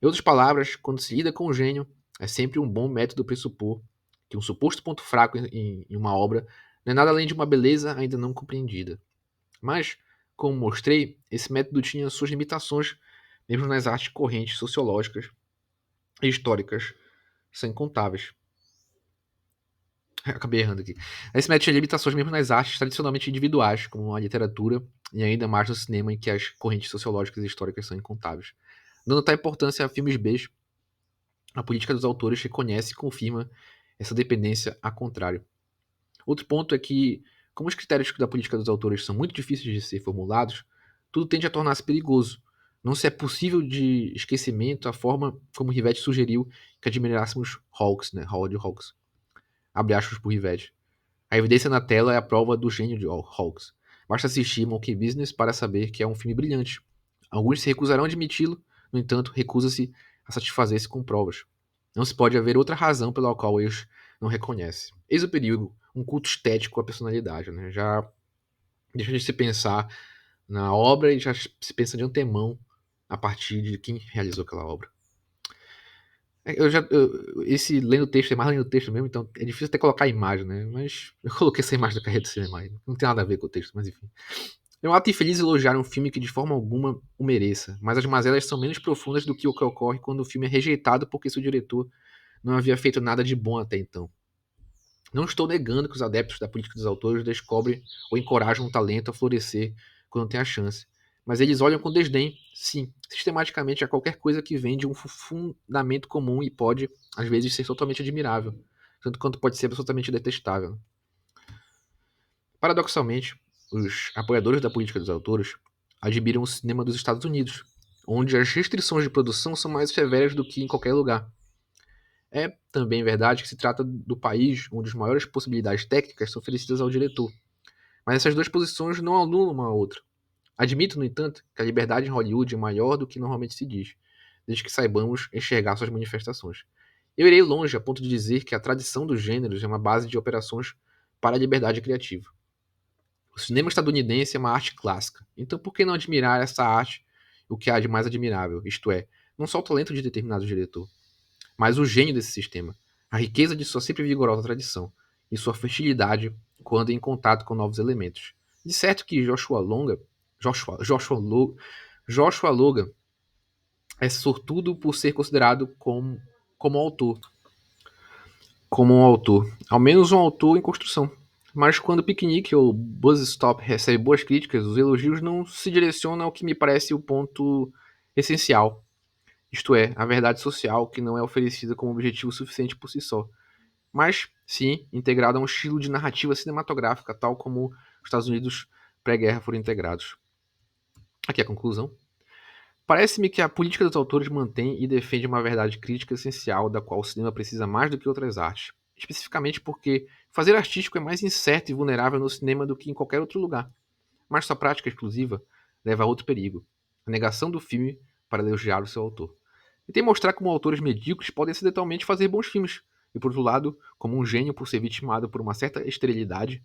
Em outras palavras, quando se lida com o gênio, é sempre um bom método pressupor que um suposto ponto fraco em uma obra não é nada além de uma beleza ainda não compreendida. Mas, como mostrei, esse método tinha suas limitações, mesmo nas artes correntes sociológicas e históricas, são incontáveis. Acabei errando aqui. Esse método tinha limitações mesmo nas artes tradicionalmente individuais, como a literatura, e ainda mais no cinema, em que as correntes sociológicas e históricas são incontáveis. Dando tal importância a filmes B, a política dos autores reconhece e confirma essa dependência a contrário. Outro ponto é que, como os critérios da política dos autores são muito difíceis de ser formulados, tudo tende a tornar-se perigoso. Não se é possível de esquecimento a forma como Rivetti sugeriu que admirássemos Hawks, né? Howard Hawks. Abre aspas por Rivetti. A evidência na tela é a prova do gênio de Hawks. Basta assistir Monkey Business para saber que é um filme brilhante. Alguns se recusarão a admiti-lo, no entanto, recusa-se a satisfazer-se com provas. Não se pode haver outra razão pela qual eles não reconhecem. Eis o perigo, um culto estético à personalidade. Né? Já deixa de se pensar na obra e já se pensa de antemão a partir de quem realizou aquela obra. Esse lendo texto é mais lendo texto mesmo, então é difícil até colocar a imagem, né? Mas eu coloquei essa imagem da carreira do cinema aí. Não tem nada a ver com o texto, mas enfim. É um ato infeliz elogiar um filme que de forma alguma o mereça, mas as mazelas são menos profundas do que o que ocorre quando o filme é rejeitado porque seu diretor não havia feito nada de bom até então. Não estou negando que os adeptos da política dos autores descobrem ou encorajam um talento a florescer quando tem a chance. Mas eles olham com desdém, sim, sistematicamente a qualquer coisa que vem de um fundamento comum e pode, às vezes, ser totalmente admirável, tanto quanto pode ser absolutamente detestável. Paradoxalmente, os apoiadores da política dos autores admiram o cinema dos Estados Unidos, onde as restrições de produção são mais severas do que em qualquer lugar. É também verdade que se trata do país onde as maiores possibilidades técnicas são oferecidas ao diretor. Mas essas duas posições não anulam uma a outra. Admito, no entanto, que a liberdade em Hollywood é maior do que normalmente se diz, desde que saibamos enxergar suas manifestações. Eu irei longe a ponto de dizer que a tradição dos gêneros é uma base de operações para a liberdade criativa. O cinema estadunidense é uma arte clássica, então por que não admirar essa arte, o que há de mais admirável, isto é, não só o talento de determinado diretor, mas o gênio desse sistema, a riqueza de sua sempre vigorosa tradição e sua fertilidade quando em contato com novos elementos. De certo que Joshua Logan é sortudo por ser considerado como autor, como um autor, ao menos um autor em construção. Mas quando Picnic ou Buzzstop recebe boas críticas, os elogios não se direcionam ao que me parece o ponto essencial, isto é, a verdade social que não é oferecida como objetivo suficiente por si só, mas sim integrada a um estilo de narrativa cinematográfica, tal como os Estados Unidos pré-guerra foram integrados. Aqui a conclusão. Parece-me que a política dos autores mantém e defende uma verdade crítica essencial da qual o cinema precisa mais do que outras artes, especificamente porque fazer artístico é mais incerto e vulnerável no cinema do que em qualquer outro lugar, mas sua prática exclusiva leva a outro perigo, a negação do filme para elogiar o seu autor. E tem mostrar como autores medíocres podem acidentalmente fazer bons filmes, e por outro lado, como um gênio por ser vitimado por uma certa esterilidade,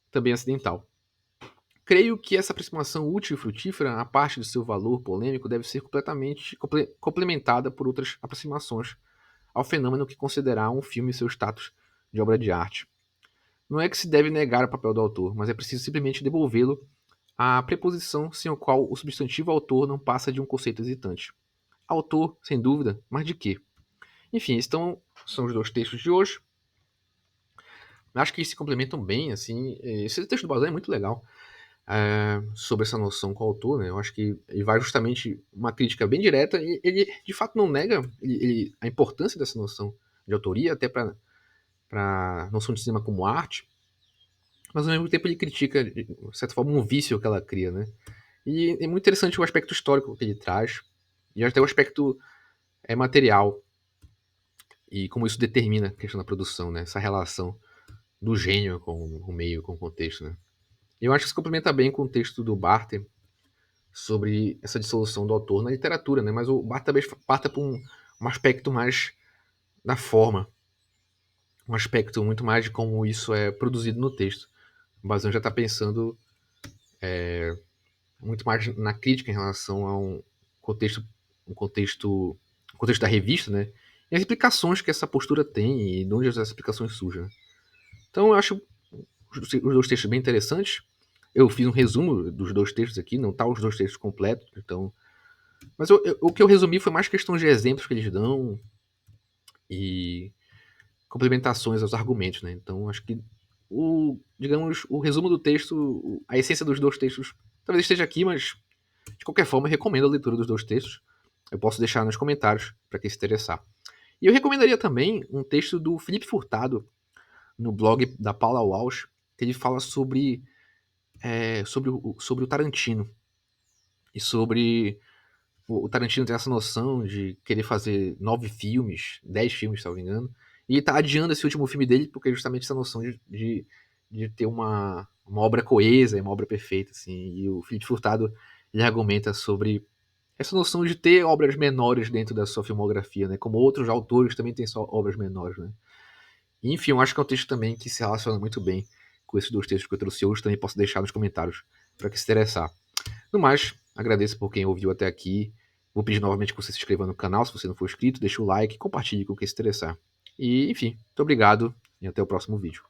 também acidental. Creio que essa aproximação útil e frutífera, a parte do seu valor polêmico, deve ser completamente complementada por outras aproximações ao fenômeno que considerar um filme seu status de obra de arte. Não é que se deve negar o papel do autor, mas é preciso simplesmente devolvê-lo à preposição sem o qual o substantivo autor não passa de um conceito hesitante. Autor, sem dúvida, mas de quê? Enfim, então são os dois textos de hoje. Acho que se complementam bem, assim. Esse texto do Bazan é muito legal sobre essa noção com o autor, né? Eu acho que ele vai justamente uma crítica bem direta e ele de fato não nega a importância dessa noção de autoria, até para a noção de cinema como arte, mas ao mesmo tempo ele critica, de certa forma, um vício que ela cria, né? E é muito interessante o aspecto histórico que ele traz, e até o aspecto material, e como isso determina a questão da produção, né? Essa relação do gênio com o meio, com o contexto, né? E eu acho que se complementa bem com o texto do Barthes sobre essa dissolução do autor na literatura, né? Mas o Barthes talvez parta para um aspecto mais da forma, um aspecto muito mais de como isso é produzido no texto. O Bazin já está pensando muito mais na crítica em relação a contexto, um contexto, um contexto da revista, né? E as implicações que essa postura tem e de onde essas explicações surgem. Né? Então eu acho os dois textos bem interessantes. Eu fiz um resumo dos dois textos aqui, não tá os dois textos completos, então. Mas o que eu resumi foi mais questões de exemplos que eles dão e complementações aos argumentos, né? Então acho que digamos, o resumo do texto, a essência dos dois textos, talvez esteja aqui, mas de qualquer forma eu recomendo a leitura dos dois textos. Eu posso deixar nos comentários para quem se interessar. E eu recomendaria também um texto do Felipe Furtado, no blog da Paula Walsh, que ele fala sobre o Tarantino. E sobre o Tarantino tem essa noção de querer fazer 9 filmes, 10 filmes, se não me engano, e tá adiando esse último filme dele porque é justamente essa noção de ter uma obra coesa e uma obra perfeita, assim. E o Felipe Furtado, ele argumenta sobre essa noção de ter obras menores dentro da sua filmografia, né? Como outros autores também têm só obras menores, né? E, enfim, eu acho que é um texto também que se relaciona muito bem com esses dois textos que eu trouxe hoje, também posso deixar nos comentários para quem se interessar. No mais, agradeço por quem ouviu até aqui. Vou pedir novamente que você se inscreva no canal, se você não for inscrito, deixa o like, compartilhe com quem se interessar. E, enfim, muito obrigado e até o próximo vídeo.